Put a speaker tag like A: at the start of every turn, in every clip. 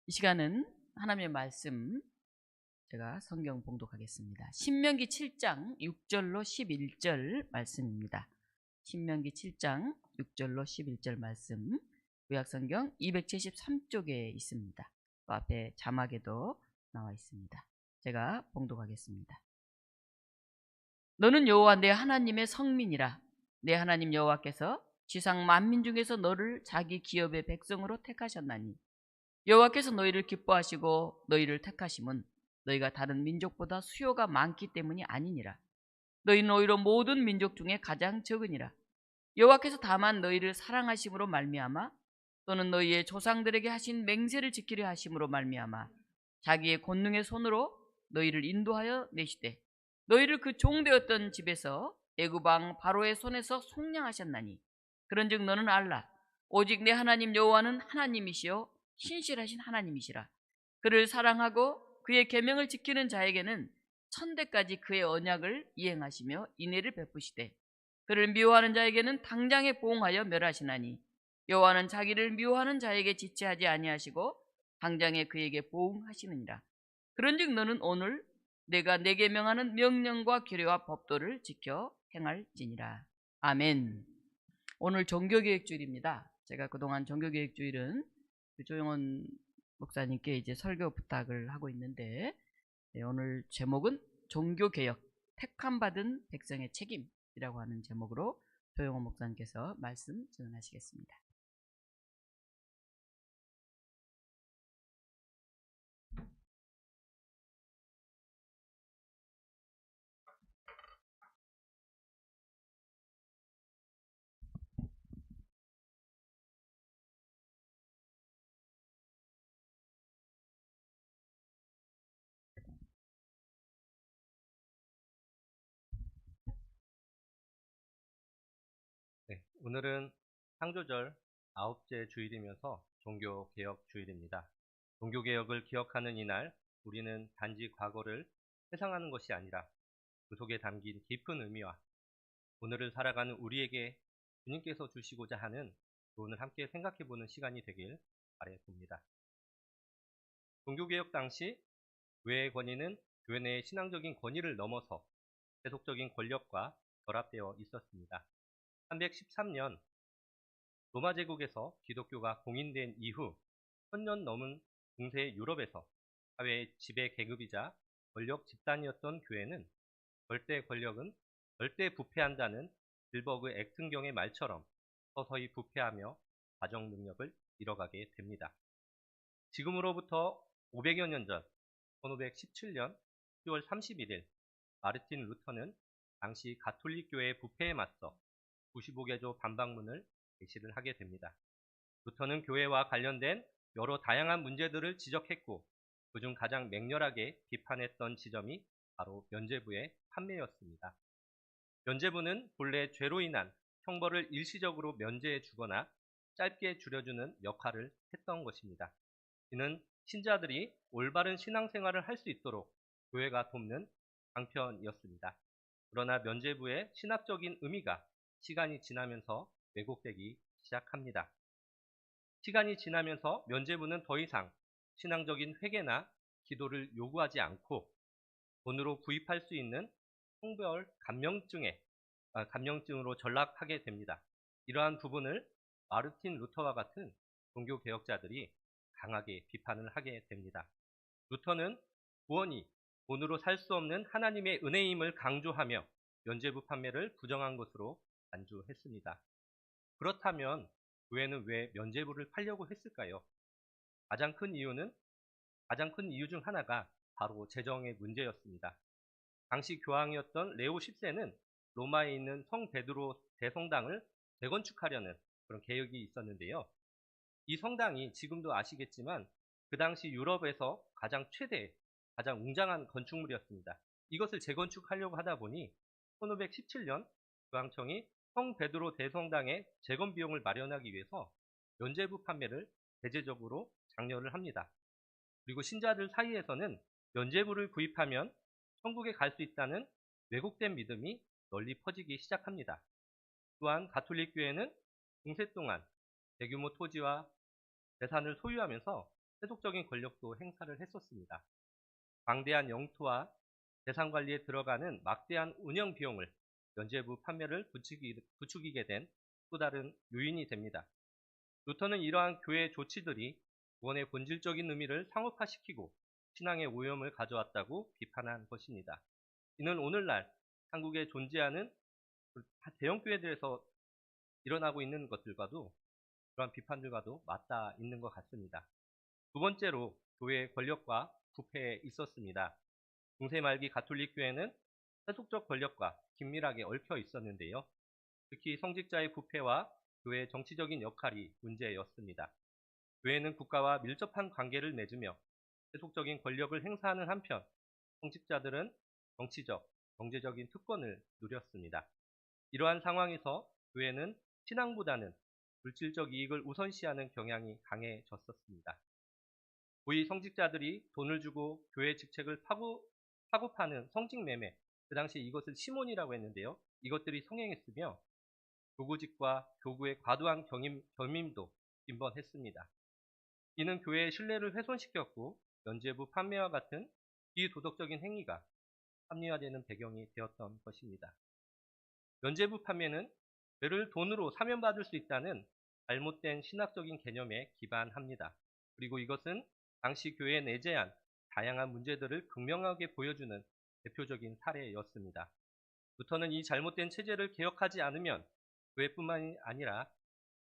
A: 이 시간은 하나님의 말씀 제가 성경 봉독하겠습니다. 신명기 7장 6절로 11절 말씀입니다. 신명기 7장 6절로 11절 말씀 구약성경 273쪽에 있습니다. 그 앞에 자막에도 나와 있습니다. 제가 봉독하겠습니다. 너는 여호와 내 하나님의 성민이라. 내 하나님 여호와께서 지상 만민 중에서 너를 자기 기업의 백성으로 택하셨나니 여호와께서 너희를 기뻐하시고 너희를 택하심은 너희가 다른 민족보다 수요가 많기 때문이 아니니라. 너희는 오히려 모든 민족 중에 가장 적으니라. 여호와께서 다만 너희를 사랑하심으로 말미암아 또는 너희의 조상들에게 하신 맹세를 지키려 하심으로 말미암아 자기의 권능의 손으로 너희를 인도하여 내시되 너희를 그 종되었던 집에서 애굽 왕 바로의 손에서 속량하셨나니 그런즉 너는 알라. 오직 내 하나님 여호와는 하나님이시요 신실하신 하나님이시라. 그를 사랑하고 그의 계명을 지키는 자에게는 천대까지 그의 언약을 이행하시며 인애를 베푸시되 그를 미워하는 자에게는 당장에 보응하여 멸하시나니 여호와는 자기를 미워하는 자에게 지체하지 아니하시고 당장에 그에게 보응하시느니라. 그런즉 너는 오늘 내가 내게 명하는 명령과 규례와 법도를 지켜 행할지니라. 아멘. 오늘 종교개혁주일입니다. 제가 그동안 종교개혁주일은 조영원 목사님께 이제 설교 부탁을 하고 있는데 오늘 제목은 종교개혁 택함받은 백성의 책임이라고 하는 제목으로 조영원 목사님께서 말씀 전하시겠습니다.
B: 네, 오늘은 창조절 9째 주일이면서 종교개혁 주일입니다. 종교개혁을 기억하는 이날, 우리는 단지 과거를 회상하는 것이 아니라 그 속에 담긴 깊은 의미와 오늘을 살아가는 우리에게 주님께서 주시고자 하는 교훈을 함께 생각해보는 시간이 되길 바라봅니다. 종교개혁 당시 교회의 권위는 교회 내의 신앙적인 권위를 넘어서 세속적인 권력과 결합되어 있었습니다. 313년 로마 제국에서 기독교가 공인된 이후 1000년 넘은 중세 유럽에서 사회의 지배 계급이자 권력 집단이었던 교회는 절대 권력은 절대 부패한다는 빌버그 엑튼경의 말처럼 서서히 부패하며 가정 능력을 잃어가게 됩니다. 지금으로부터 500여 년 전 1517년 10월 31일 마르틴 루터는 당시 가톨릭 교회의 부패에 맞서 95개조 반박문을 제시를 하게 됩니다. 루터는 교회와 관련된 여러 다양한 문제들을 지적했고 그중 가장 맹렬하게 비판했던 지점이 바로 면죄부의 판매였습니다. 면죄부는 본래 죄로 인한 형벌을 일시적으로 면제해 주거나 짧게 줄여주는 역할을 했던 것입니다. 이는 신자들이 올바른 신앙생활을 할 수 있도록 교회가 돕는 방편이었습니다. 그러나 면죄부의 신학적인 의미가 시간이 지나면서 왜곡되기 시작합니다. 시간이 지나면서 면죄부는 더 이상 신앙적인 회개나 기도를 요구하지 않고 돈으로 구입할 수 있는 성별 감명증으로 전락하게 됩니다. 이러한 부분을 마르틴 루터와 같은 종교개혁자들이 강하게 비판을 하게 됩니다. 루터는 구원이 돈으로 살 수 없는 하나님의 은혜임을 강조하며 면죄부 판매를 부정한 것으로 간주했습니다. 그렇다면 교회는 왜 면죄부를 팔려고 했을까요? 가장 큰 이유 중 하나가 바로 재정의 문제였습니다. 당시 교황이었던 레오 10세는 로마에 있는 성 베드로 대성당을 재건축하려는 그런 계획이 있었는데요. 이 성당이 지금도 아시겠지만 그 당시 유럽에서 가장 웅장한 건축물이었습니다. 이것을 재건축하려고 하다 보니 1517년 교황청이 성 베드로 대성당의 재건 비용을 마련하기 위해서 면죄부 판매를 대대적으로 장려를 합니다. 그리고 신자들 사이에서는 면죄부를 구입하면 천국에 갈 수 있다는 왜곡된 믿음이 널리 퍼지기 시작합니다. 또한 가톨릭 교회는 중세 동안 대규모 토지와 재산을 소유하면서 세속적인 권력도 행사를 했었습니다. 광대한 영토와 재산 관리에 들어가는 막대한 운영 비용을 면죄부 판매를 부추기게 된 또 다른 요인이 됩니다. 루터는 이러한 교회 조치들이 구원의 본질적인 의미를 상업화시키고 신앙의 오염을 가져왔다고 비판한 것입니다. 이는 오늘날 한국에 존재하는 대형 교회들에서 일어나고 있는 것들과도 그러한 비판들과도 맞닿아 있는 것 같습니다. 두 번째로 교회의 권력과 부패에 있었습니다. 중세 말기 가톨릭 교회는 세속적 권력과 긴밀하게 얽혀 있었는데요. 특히 성직자의 부패와 교회의 정치적인 역할이 문제였습니다. 교회는 국가와 밀접한 관계를 맺으며 세속적인 권력을 행사하는 한편 성직자들은 정치적, 경제적인 특권을 누렸습니다. 이러한 상황에서 교회는 신앙보다는 물질적 이익을 우선시하는 경향이 강해졌었습니다. 고위 성직자들이 돈을 주고 교회 직책을 파고파는 성직 매매, 그 당시 이것을 시몬이라고 했는데요. 이것들이 성행했으며 교구직과 교구의 과도한 겸임도 빈번했습니다. 이는 교회의 신뢰를 훼손시켰고 면죄부 판매와 같은 비도덕적인 행위가 합리화되는 배경이 되었던 것입니다. 면죄부 판매는 죄를 돈으로 사면받을 수 있다는 잘못된 신학적인 개념에 기반합니다. 그리고 이것은 당시 교회에 내재한 다양한 문제들을 극명하게 보여주는 대표적인 사례였습니다. 루터는 이 잘못된 체제를 개혁하지 않으면 교회뿐만이 아니라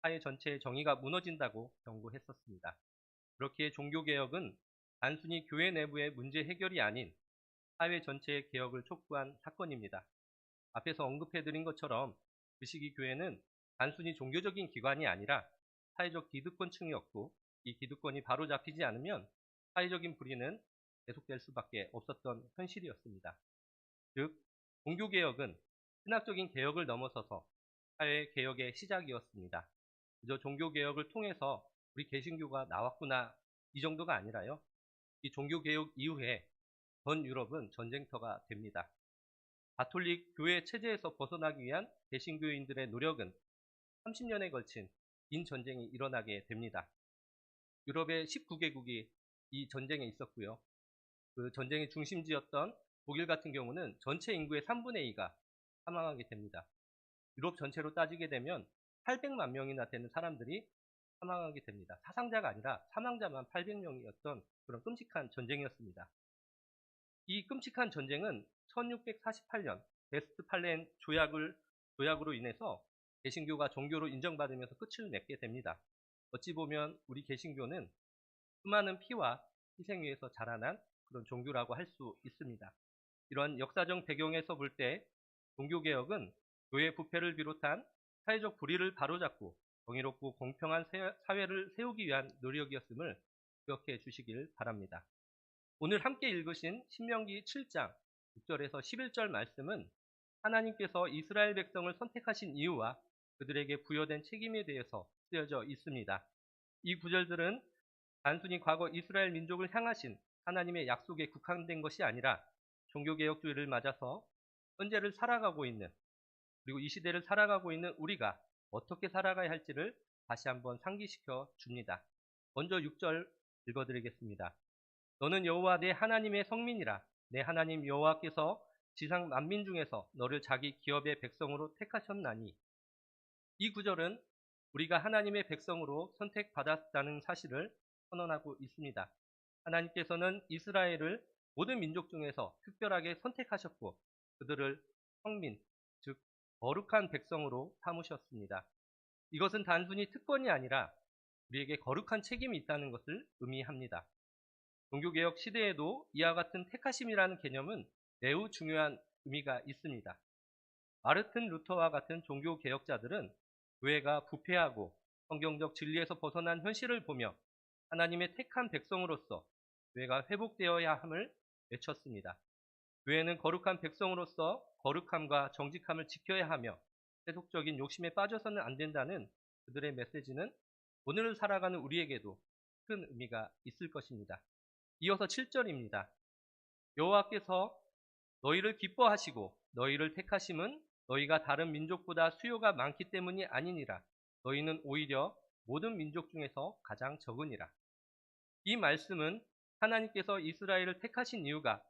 B: 사회 전체의 정의가 무너진다고 경고했었습니다. 그렇기에 종교개혁은 단순히 교회 내부의 문제 해결이 아닌 사회 전체의 개혁을 촉구한 사건입니다. 앞에서 언급해드린 것처럼 그 시기 교회는 단순히 종교적인 기관이 아니라 사회적 기득권층이었고 이 기득권이 바로잡히지 않으면 사회적인 불의는 계속될 수밖에 없었던 현실이었습니다. 즉, 종교개혁은 신학적인 개혁을 넘어서서 사회개혁의 시작이었습니다. 그저 종교개혁을 통해서 우리 개신교가 나왔구나 이 정도가 아니라요. 이 종교개혁 이후에 전 유럽은 전쟁터가 됩니다. 가톨릭 교회 체제에서 벗어나기 위한 개신교인들의 노력은 30년에 걸친 긴 전쟁이 일어나게 됩니다. 유럽의 19개국이 이 전쟁에 있었고요. 그 전쟁의 중심지였던 독일 같은 경우는 전체 인구의 3분의 2가 사망하게 됩니다. 유럽 전체로 따지게 되면 800만 명이나 되는 사람들이 사망하게 됩니다. 사상자가 아니라 사망자만 800명이었던 그런 끔찍한 전쟁이었습니다. 이 끔찍한 전쟁은 1648년 베스트팔렌 조약으로 인해서 개신교가 종교로 인정받으면서 끝을 맺게 됩니다. 어찌 보면 우리 개신교는 수많은 피와 희생 위에서 자라난 그런 종교라고 할 수 있습니다. 이런 역사적 배경에서 볼 때 종교개혁은 교회 부패를 비롯한 사회적 불의를 바로잡고 정의롭고 공평한 사회를 세우기 위한 노력이었음을 기억해 주시길 바랍니다. 오늘 함께 읽으신 신명기 7장 6절에서 11절 말씀은 하나님께서 이스라엘 백성을 선택하신 이유와 그들에게 부여된 책임에 대해서 쓰여져 있습니다. 이 구절들은 단순히 과거 이스라엘 민족을 향하신 하나님의 약속에 국한된 것이 아니라 종교개혁주의를 맞아서 현재를 살아가고 있는 그리고 이 시대를 살아가고 있는 우리가 어떻게 살아가야 할지를 다시 한번 상기시켜 줍니다. 먼저 6절 읽어드리겠습니다. 너는 여호와 내 하나님의 성민이라. 내 하나님 여호와께서 지상 만민 중에서 너를 자기 기업의 백성으로 택하셨나니. 이 구절은 우리가 하나님의 백성으로 선택받았다는 사실을 선언하고 있습니다. 하나님께서는 이스라엘을 모든 민족 중에서 특별하게 선택하셨고 그들을 성민, 즉 거룩한 백성으로 삼으셨습니다. 이것은 단순히 특권이 아니라 우리에게 거룩한 책임이 있다는 것을 의미합니다. 종교개혁 시대에도 이와 같은 택하심이라는 개념은 매우 중요한 의미가 있습니다. 마르틴 루터와 같은 종교개혁자들은 교회가 부패하고 성경적 진리에서 벗어난 현실을 보며 하나님의 택한 백성으로서 교회가 회복되어야 함을 외쳤습니다. 교회는 거룩한 백성으로서 거룩함과 정직함을 지켜야 하며 세속적인 욕심에 빠져서는 안 된다는 그들의 메시지는 오늘을 살아가는 우리에게도 큰 의미가 있을 것입니다. 이어서 7절입니다. 여호와께서 너희를 기뻐하시고 너희를 택하심은 너희가 다른 민족보다 수요가 많기 때문이 아니니라. 너희는 오히려 모든 민족 중에서 가장 적으니라. 이 말씀은 하나님께서 이스라엘을 택하신 이유가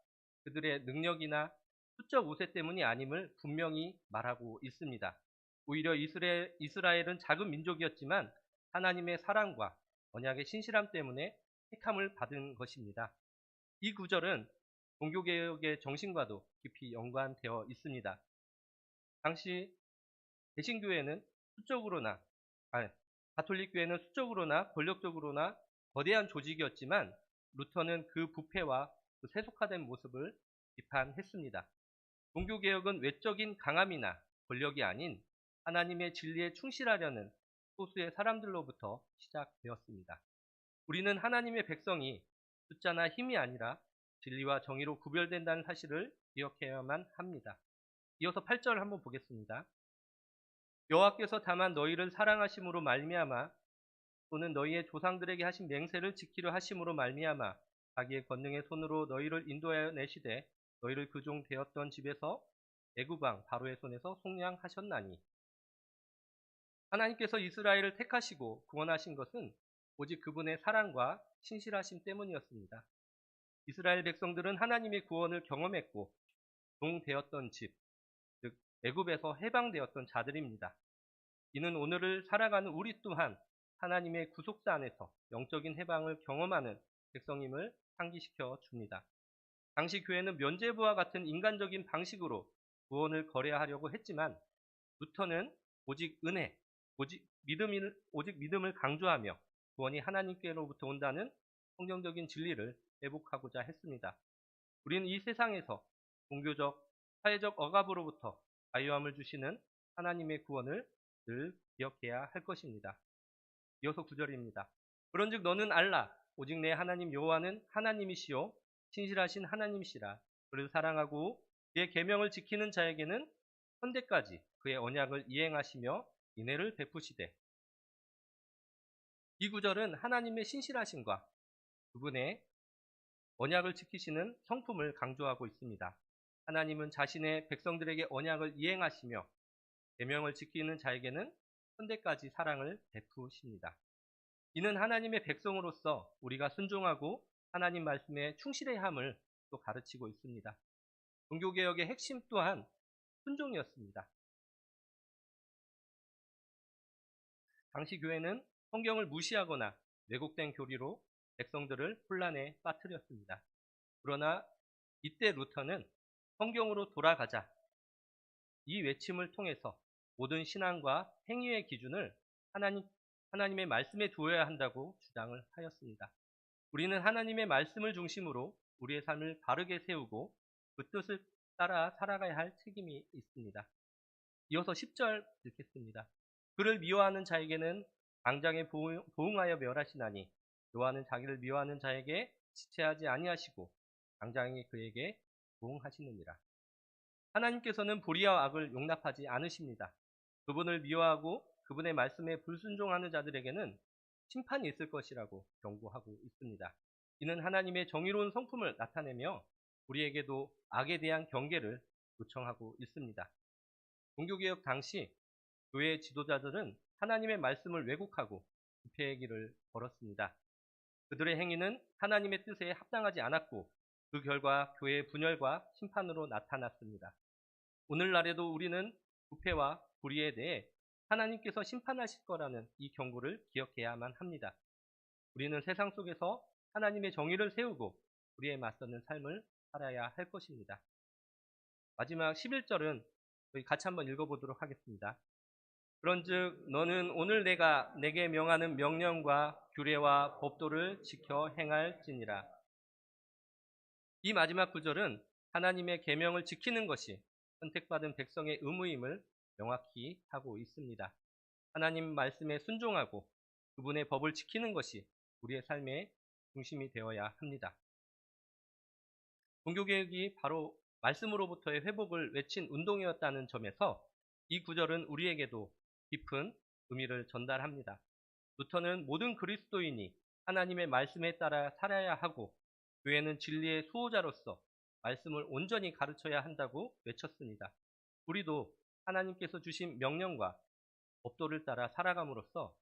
B: 그들의 능력이나 수적 우세 때문이 아님을 분명히 말하고 있습니다. 오히려 이스라엘은 작은 민족이었지만 하나님의 사랑과 언약의 신실함 때문에 택함을 받은 것입니다. 이 구절은 종교개혁의 정신과도 깊이 연관되어 있습니다. 당시 개신교회는 수적으로나, 가톨릭교회는 수적으로나 권력적으로나 거대한 조직이었지만 루터는 그 부패와 그 세속화된 모습을 비판했습니다. 종교개혁은 외적인 강함이나 권력이 아닌 하나님의 진리에 충실하려는 소수의 사람들로부터 시작되었습니다. 우리는 하나님의 백성이 숫자나 힘이 아니라 진리와 정의로 구별된다는 사실을 기억해야만 합니다. 이어서 8절 한번 보겠습니다. 여호와께서 다만 너희를 사랑하심으로 말미암아 또는 너희의 조상들에게 하신 맹세를 지키려 하심으로 말미암아 자기의 권능의 손으로 너희를 인도하여 내시되 너희를 그 종 되었던 집에서 애굽 왕 바로의 손에서 속량하셨나니. 하나님께서 이스라엘을 택하시고 구원하신 것은 오직 그분의 사랑과 신실하심 때문이었습니다. 이스라엘 백성들은 하나님의 구원을 경험했고 종 되었던 집, 즉 애굽에서 해방되었던 자들입니다. 이는 오늘을 살아가는 우리 또한 하나님의 구속사 안에서 영적인 해방을 경험하는 백성임을 상기시켜 줍니다. 당시 교회는 면죄부와 같은 인간적인 방식으로 구원을 거래하려고 했지만 루터는 오직 은혜, 오직 믿음을 강조하며 구원이 하나님께로부터 온다는 성경적인 진리를 회복하고자 했습니다. 우리는 이 세상에서 종교적, 사회적 억압으로부터 자유함을 주시는 하나님의 구원을 늘 기억해야 할 것입니다. 이어서 9절입니다. 그런즉 너는 알라 오직 내 하나님 여호와는 하나님이시요 신실하신 하나님이시라. 그를 사랑하고 그의 계명을 지키는 자에게는 현대까지 그의 언약을 이행하시며 인애를 베푸시되. 이 구절은 하나님의 신실하심과 그분의 언약을 지키시는 성품을 강조하고 있습니다. 하나님은 자신의 백성들에게 언약을 이행하시며 계명을 지키는 자에게는 현대까지 사랑을 베푸십니다. 이는 하나님의 백성으로서 우리가 순종하고 하나님 말씀에 충실해야 함을 또 가르치고 있습니다. 종교개혁의 핵심 또한 순종이었습니다. 당시 교회는 성경을 무시하거나 왜곡된 교리로 백성들을 혼란에 빠뜨렸습니다. 그러나 이때 루터는 성경으로 돌아가자, 이 외침을 통해서 모든 신앙과 행위의 기준을 하나님의 말씀에 두어야 한다고 주장을 하였습니다. 우리는 하나님의 말씀을 중심으로 우리의 삶을 바르게 세우고 그 뜻을 따라 살아가야 할 책임이 있습니다. 이어서 10절 읽겠습니다. 그를 미워하는 자에게는 당장에 보응하여 멸하시나니 여호와는 자기를 미워하는 자에게 지체하지 아니하시고 당장에 그에게 보응하시느니라. 하나님께서는 불의와 악을 용납하지 않으십니다. 그분을 미워하고 그분의 말씀에 불순종하는 자들에게는 심판이 있을 것이라고 경고하고 있습니다. 이는 하나님의 정의로운 성품을 나타내며 우리에게도 악에 대한 경계를 요청하고 있습니다. 종교개혁 당시 교회 지도자들은 하나님의 말씀을 왜곡하고 부패의 길을 걸었습니다. 그들의 행위는 하나님의 뜻에 합당하지 않았고 그 결과 교회의 분열과 심판으로 나타났습니다. 오늘날에도 우리는 부패와 불의에 대해 하나님께서 심판하실 거라는 이 경고를 기억해야만 합니다. 우리는 세상 속에서 하나님의 정의를 세우고 불의에 맞서는 삶을 살아야 할 것입니다. 마지막 11절은 저희 같이 한번 읽어보도록 하겠습니다. 그런즉 너는 오늘 내가 내게 명하는 명령과 규례와 법도를 지켜 행할지니라. 이 마지막 구절은 하나님의 계명을 지키는 것이 선택받은 백성의 의무임을 명확히 하고 있습니다. 하나님 말씀에 순종하고 그분의 법을 지키는 것이 우리의 삶의 중심이 되어야 합니다. 종교개혁이 바로 말씀으로부터의 회복을 외친 운동이었다는 점에서 이 구절은 우리에게도 깊은 의미를 전달합니다. 루터는 모든 그리스도인이 하나님의 말씀에 따라 살아야 하고 교회는 진리의 수호자로서 말씀을 온전히 가르쳐야 한다고 외쳤습니다. 우리도 하나님께서 주신 명령과 법도를 따라 살아감으로써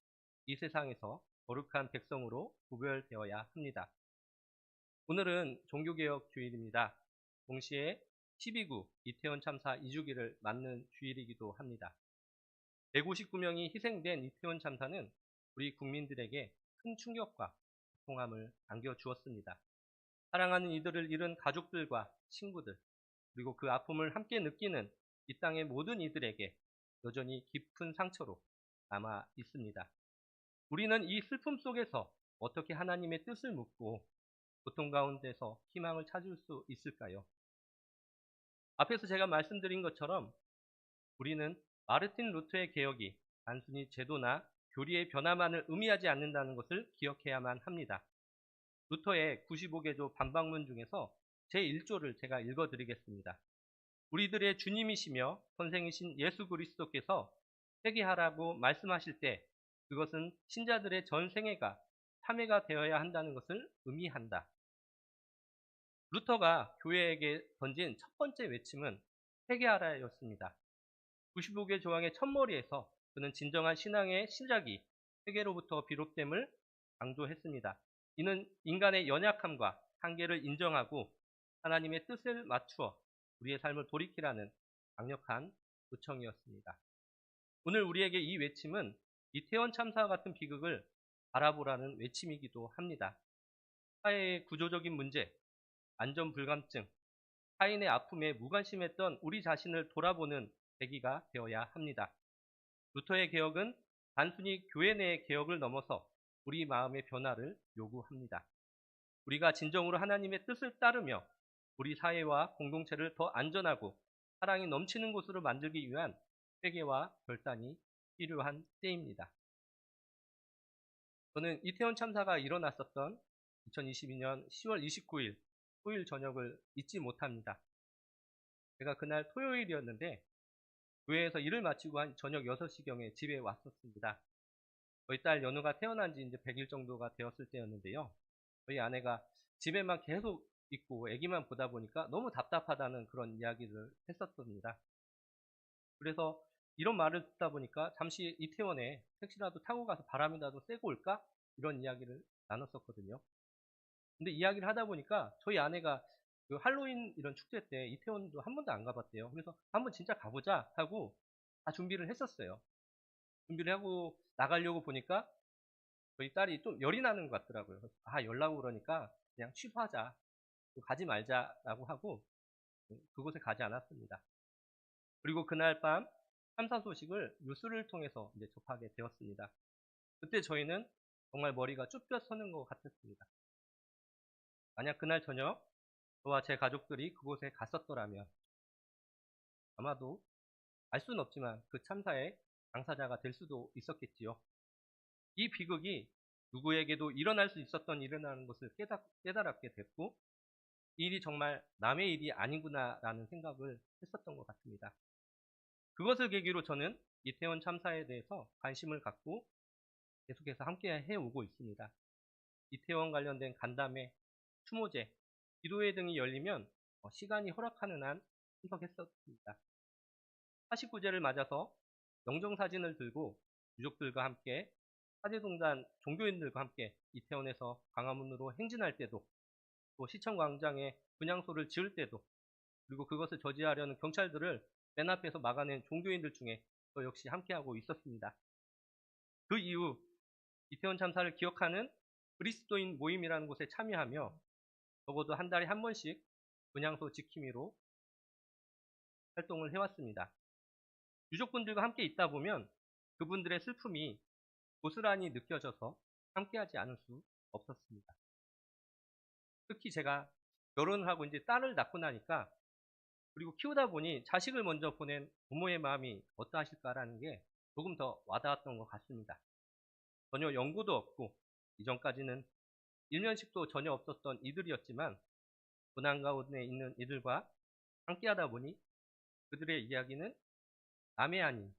B: 이 세상에서 거룩한 백성으로 구별되어야 합니다. 오늘은 종교개혁 주일입니다. 동시에 12구 이태원 참사 2주기를 맞는 주일이기도 합니다. 159명이 희생된 이태원 참사는 우리 국민들에게 큰 충격과 고통함을 안겨주었습니다. 사랑하는 이들을 잃은 가족들과 친구들, 그리고 그 아픔을 함께 느끼는 이 땅의 모든 이들에게 여전히 깊은 상처로 남아 있습니다. 우리는 이 슬픔 속에서 어떻게 하나님의 뜻을 묻고 고통 가운데서 희망을 찾을 수 있을까요? 앞에서 제가 말씀드린 것처럼 우리는 마르틴 루터의 개혁이 단순히 제도나 교리의 변화만을 의미하지 않는다는 것을 기억해야만 합니다. 루터의 95개조 반박문 중에서 제1조를 제가 읽어드리겠습니다. 우리들의 주님이시며 선생이신 예수 그리스도께서 회개하라고 말씀하실 때 그것은 신자들의 전 생애가 참회가 되어야 한다는 것을 의미한다. 루터가 교회에게 던진 첫 번째 외침은 회개하라였습니다. 95개 조항의 첫머리에서 그는 진정한 신앙의 시작이 회개로부터 비롯됨을 강조했습니다. 이는 인간의 연약함과 한계를 인정하고 하나님의 뜻을 맞추어 우리의 삶을 돌이키라는 강력한 요청이었습니다. 오늘 우리에게 이 외침은 이태원 참사와 같은 비극을 바라보라는 외침이기도 합니다. 사회의 구조적인 문제, 안전 불감증, 타인의 아픔에 무관심했던 우리 자신을 돌아보는 계기가 되어야 합니다. 루터의 개혁은 단순히 교회 내의 개혁을 넘어서 우리 마음의 변화를 요구합니다. 우리가 진정으로 하나님의 뜻을 따르며 우리 사회와 공동체를 더 안전하고 사랑이 넘치는 곳으로 만들기 위한 회개와 결단이 필요한 때입니다. 저는 이태원 참사가 일어났었던 2022년 10월 29일 토요일 저녁을 잊지 못합니다. 제가 그날 토요일이었는데 교회에서 일을 마치고 한 저녁 6시경에 집에 왔었습니다. 저희 딸 연우가 태어난 지 이제 100일 정도가 되었을 때였는데요. 저희 아내가 집에만 계속 있고 아기만 보다 보니까 너무 답답하다는 그런 이야기를 했었습니다. 그래서 이런 말을 듣다 보니까 잠시 이태원에 택시라도 타고 가서 바람이라도 쐬고 올까? 이런 이야기를 나눴었거든요. 근데 이야기를 하다 보니까 저희 아내가 그 할로윈 이런 축제 때 이태원도 한 번도 안 가봤대요. 그래서 한번 진짜 가보자 하고 다 준비를 했었어요. 준비를 하고 나가려고 보니까 저희 딸이 좀 열이 나는 것 같더라고요. 그래서 열 나고 그러니까 그냥 취소하자. 가지 말자라고 하고 그곳에 가지 않았습니다. 그리고 그날 밤 참사 소식을 뉴스를 통해서 이제 접하게 되었습니다. 그때 저희는 정말 머리가 쭈뼛 서는 것 같았습니다. 만약 그날 저녁 저와 제 가족들이 그곳에 갔었더라면 아마도 알 수는 없지만 그 참사의 당사자가 될 수도 있었겠지요. 이 비극이 누구에게도 일어날 수 있었던 일이라는 것을 깨달았게 됐고 이 일이 정말 남의 일이 아니구나라는 생각을 했었던 것 같습니다. 그것을 계기로 저는 이태원 참사에 대해서 관심을 갖고 계속해서 함께 해오고 있습니다. 이태원 관련된 간담회, 추모제, 기도회 등이 열리면 시간이 허락하는 한 참석했었습니다. 49제를 맞아서 영정사진을 들고 유족들과 함께 사제동단 종교인들과 함께 이태원에서 광화문으로 행진할 때도 또 시청광장에 분향소를 지을 때도 그리고 그것을 저지하려는 경찰들을 맨 앞에서 막아낸 종교인들 중에 저 역시 함께하고 있었습니다. 그 이후 이태원 참사를 기억하는 그리스도인 모임이라는 곳에 참여하며 적어도 한 달에 한 번씩 분향소 지킴이로 활동을 해왔습니다. 유족분들과 함께 있다 보면 그분들의 슬픔이 고스란히 느껴져서 함께하지 않을 수 없었습니다. 특히 제가 결혼을 하고 이제 딸을 낳고 나니까 그리고 키우다 보니 자식을 먼저 보낸 부모의 마음이 어떠하실까라는 게 조금 더 와닿았던 것 같습니다. 전혀 연고도 없고 이전까지는 일면식도 전혀 없었던 이들이었지만 고난 가운데 있는 이들과 함께하다 보니 그들의 이야기는 남의 아닌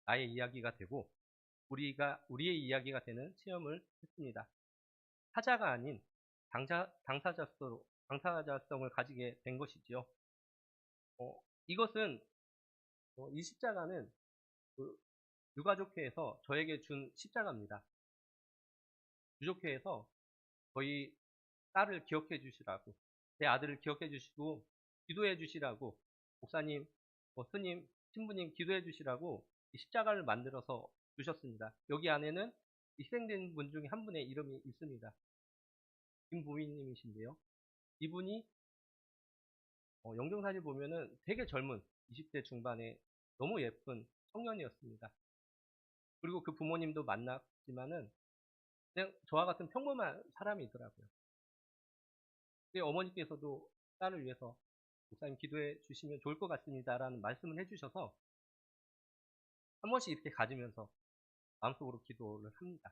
B: 나의 이야기가 되고 우리의 이야기가 되는 체험을 했습니다. 타자가 아닌 당사자성을 가지게 된 것이지요. 이것은 이 십자가는 그 유가족회에서 저에게 준 십자가입니다. 부족해해서 저희 딸을 기억해 주시라고, 제 아들을 기억해 주시고 기도해 주시라고, 목사님, 스님, 신부님 기도해 주시라고 이 십자가를 만들어서 주셨습니다. 여기 안에는 희생된 분 중에 한 분의 이름이 있습니다. 김보미님이신데요. 이분이 영정사진 보면은 되게 젊은 20대 중반의 너무 예쁜 청년이었습니다. 그리고 그 부모님도 만났지만은 그냥 저와 같은 평범한 사람이더라고요. 근데 어머니께서도 딸을 위해서 목사님 기도해 주시면 좋을 것 같습니다라는 말씀을 해주셔서 한 번씩 이렇게 가지면서 마음속으로 기도를 합니다.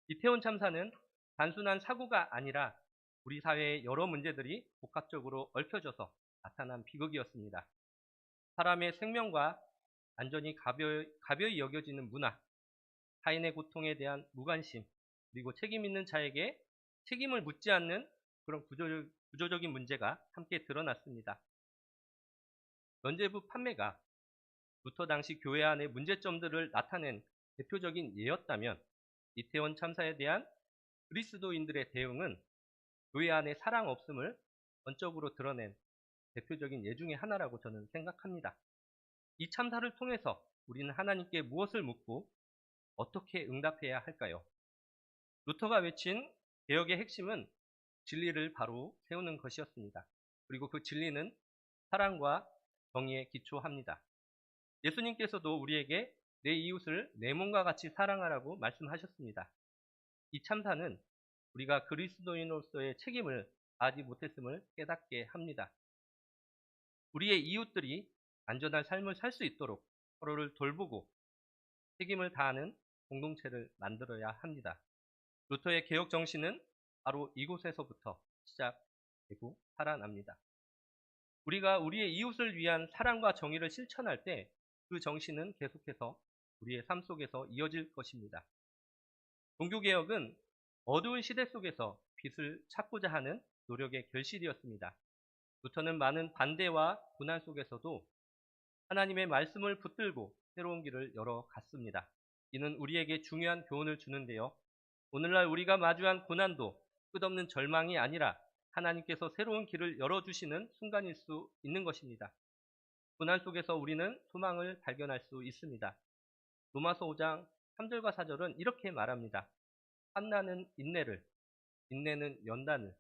B: 이태원 참사는 단순한 사고가 아니라 우리 사회의 여러 문제들이 복합적으로 얽혀져서 나타난 비극이었습니다. 사람의 생명과 안전이 가벼이 여겨지는 문화, 타인의 고통에 대한 무관심, 그리고 책임 있는 자에게 책임을 묻지 않는 그런 구조적인 문제가 함께 드러났습니다. 면죄부 판매가 루터 당시 교회 안의 문제점들을 나타낸 대표적인 예였다면 이태원 참사에 대한 그리스도인들의 대응은 교회 안에 사랑 없음을 전적으로 드러낸 대표적인 예 중의 하나라고 저는 생각합니다. 이 참사를 통해서 우리는 하나님께 무엇을 묻고 어떻게 응답해야 할까요? 루터가 외친 개혁의 핵심은 진리를 바로 세우는 것이었습니다. 그리고 그 진리는 사랑과 정의에 기초합니다. 예수님께서도 우리에게 내 이웃을 내 몸과 같이 사랑하라고 말씀하셨습니다. 이 참사는 우리가 그리스도인으로서의 책임을 다하지 못했음을 깨닫게 합니다. 우리의 이웃들이 안전한 삶을 살 수 있도록 서로를 돌보고 책임을 다하는 공동체를 만들어야 합니다. 루터의 개혁 정신은 바로 이곳에서부터 시작되고 살아납니다. 우리가 우리의 이웃을 위한 사랑과 정의를 실천할 때 그 정신은 계속해서 우리의 삶 속에서 이어질 것입니다. 종교개혁은 어두운 시대 속에서 빛을 찾고자 하는 노력의 결실이었습니다. 루터는 많은 반대와 고난 속에서도 하나님의 말씀을 붙들고 새로운 길을 열어갔습니다. 이는 우리에게 중요한 교훈을 주는데요. 오늘날 우리가 마주한 고난도 끝없는 절망이 아니라 하나님께서 새로운 길을 열어주시는 순간일 수 있는 것입니다. 고난 속에서 우리는 소망을 발견할 수 있습니다. 로마서 5장 3절과 4절은 이렇게 말합니다. 환난은 인내를, 인내는 연단을,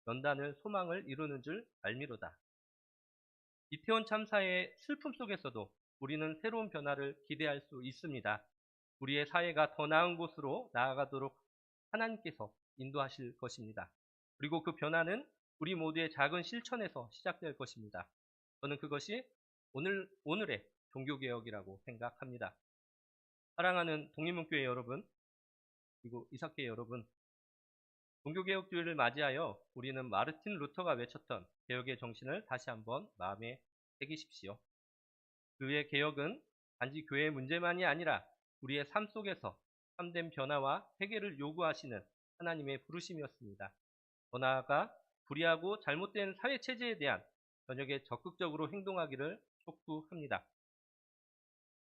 B: 연단을 소망을 이루는 줄 알미로다. 이태원 참사의 슬픔 속에서도 우리는 새로운 변화를 기대할 수 있습니다. 우리의 사회가 더 나은 곳으로 나아가도록 하나님께서 인도하실 것입니다. 그리고 그 변화는 우리 모두의 작은 실천에서 시작될 것입니다. 저는 그것이 오늘의 종교개혁이라고 생각합니다. 사랑하는 동인문교회 여러분, 그리고 이삭교회 여러분, 종교개혁주의를 맞이하여 우리는 마르틴 루터가 외쳤던 개혁의 정신을 다시 한번 마음에 새기십시오. 그의 개혁은 단지 교회의 문제만이 아니라 우리의 삶 속에서 참된 변화와 회개를 요구하시는 하나님의 부르심이었습니다. 더 나아가 불의하고 잘못된 사회체제에 대한 저녁에 적극적으로 행동하기를 촉구합니다.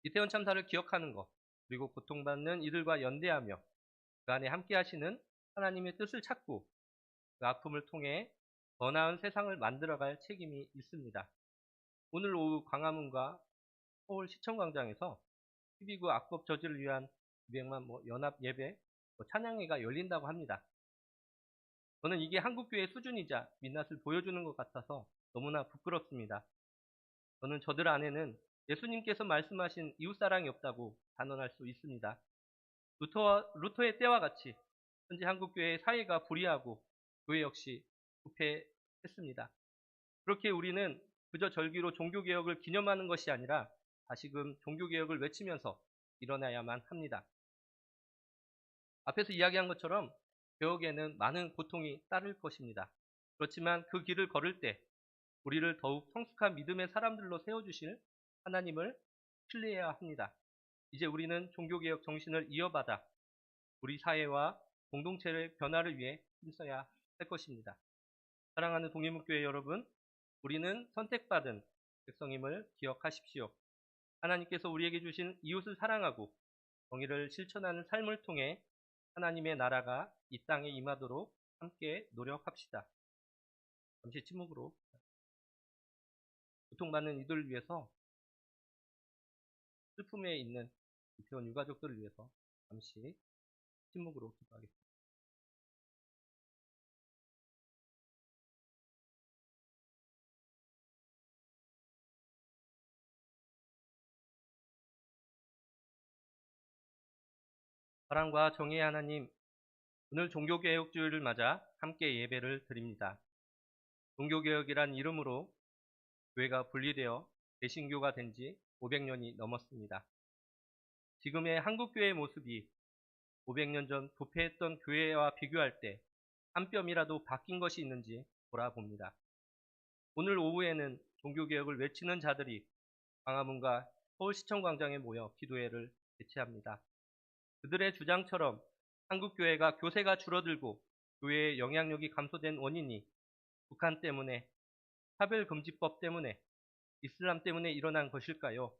B: 이태원 참사를 기억하는 것, 그리고 고통받는 이들과 연대하며 그 안에 함께 하시는 하나님의 뜻을 찾고 그 아픔을 통해 더 나은 세상을 만들어갈 책임이 있습니다. 오늘 오후 광화문과 서울 시청광장에서 12구 악법 저지를 위한 200만 연합 예배, 찬양회가 열린다고 합니다. 저는 이게 한국교회의 수준이자 민낯을 보여주는 것 같아서 너무나 부끄럽습니다. 저는 저들 안에는 예수님께서 말씀하신 이웃사랑이 없다고 단언할 수 있습니다. 루터의 때와 같이 현재 한국교회의 사회가 불의하고 교회 역시 부패했습니다. 그렇게 우리는 그저 절기로 종교개혁을 기념하는 것이 아니라 다시금 종교개혁을 외치면서 일어나야만 합니다. 앞에서 이야기한 것처럼 개혁에는 많은 고통이 따를 것입니다. 그렇지만 그 길을 걸을 때 우리를 더욱 성숙한 믿음의 사람들로 세워주실 하나님을 신뢰해야 합니다. 이제 우리는 종교개혁 정신을 이어받아 우리 사회와 공동체의 변화를 위해 힘써야 할 것입니다. 사랑하는 동인문교회 여러분, 우리는 선택받은 백성임을 기억하십시오. 하나님께서 우리에게 주신 이웃을 사랑하고 정의를 실천하는 삶을 통해 하나님의 나라가 이 땅에 임하도록 함께 노력합시다. 잠시 침묵으로. 고통받는 이들을 위해서, 슬픔에 있는 이태원 유가족들을 위해서 잠시 침묵으로 기도하겠습니다. 사랑과 정의의 하나님, 오늘 종교개혁주일을 맞아 함께 예배를 드립니다. 종교개혁이란 이름으로 교회가 분리되어 개신교가 된 지 500년이 넘었습니다. 지금의 한국교회의 모습이 500년 전 도패했던 교회와 비교할 때 한 뼘이라도 바뀐 것이 있는지 돌아봅니다. 오늘 오후에는 종교개혁을 외치는 자들이 광화문과 서울시청 광장에 모여 기도회를 개최합니다. 그들의 주장처럼 한국교회가 교세가 줄어들고 교회의 영향력이 감소된 원인이 북한 때문에, 차별금지법 때문에, 이슬람 때문에 일어난 것일까요?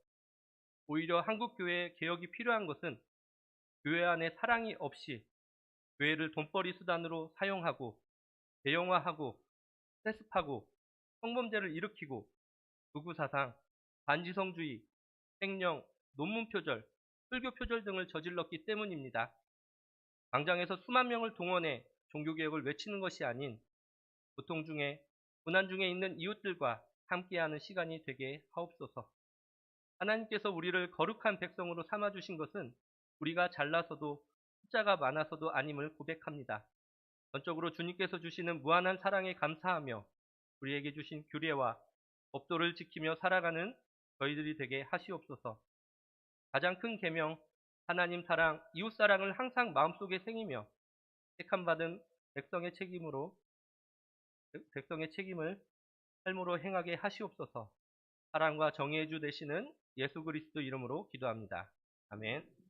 B: 오히려 한국교회의 개혁이 필요한 것은 교회 안에 사랑이 없이 교회를 돈벌이 수단으로 사용하고 대형화하고 세습하고 성범죄를 일으키고 극우사상, 반지성주의, 횡령, 논문표절, 설교표절 등을 저질렀기 때문입니다. 광장에서 수만 명을 동원해 종교개혁을 외치는 것이 아닌 고통 중에, 고난 중에 있는 이웃들과 함께하는 시간이 되게 하옵소서. 하나님께서 우리를 거룩한 백성으로 삼아주신 것은 우리가 잘나서도 숫자가 많아서도 아님을 고백합니다. 전적으로 주님께서 주시는 무한한 사랑에 감사하며 우리에게 주신 규례와 법도를 지키며 살아가는 저희들이 되게 하시옵소서. 가장 큰 계명, 하나님 사랑, 이웃 사랑을 항상 마음속에 새기며 택함받은 백성의 책임을 삶으로 행하게 하시옵소서. 사랑과 정의의 주 되시는 예수 그리스도 이름으로 기도합니다. 아멘.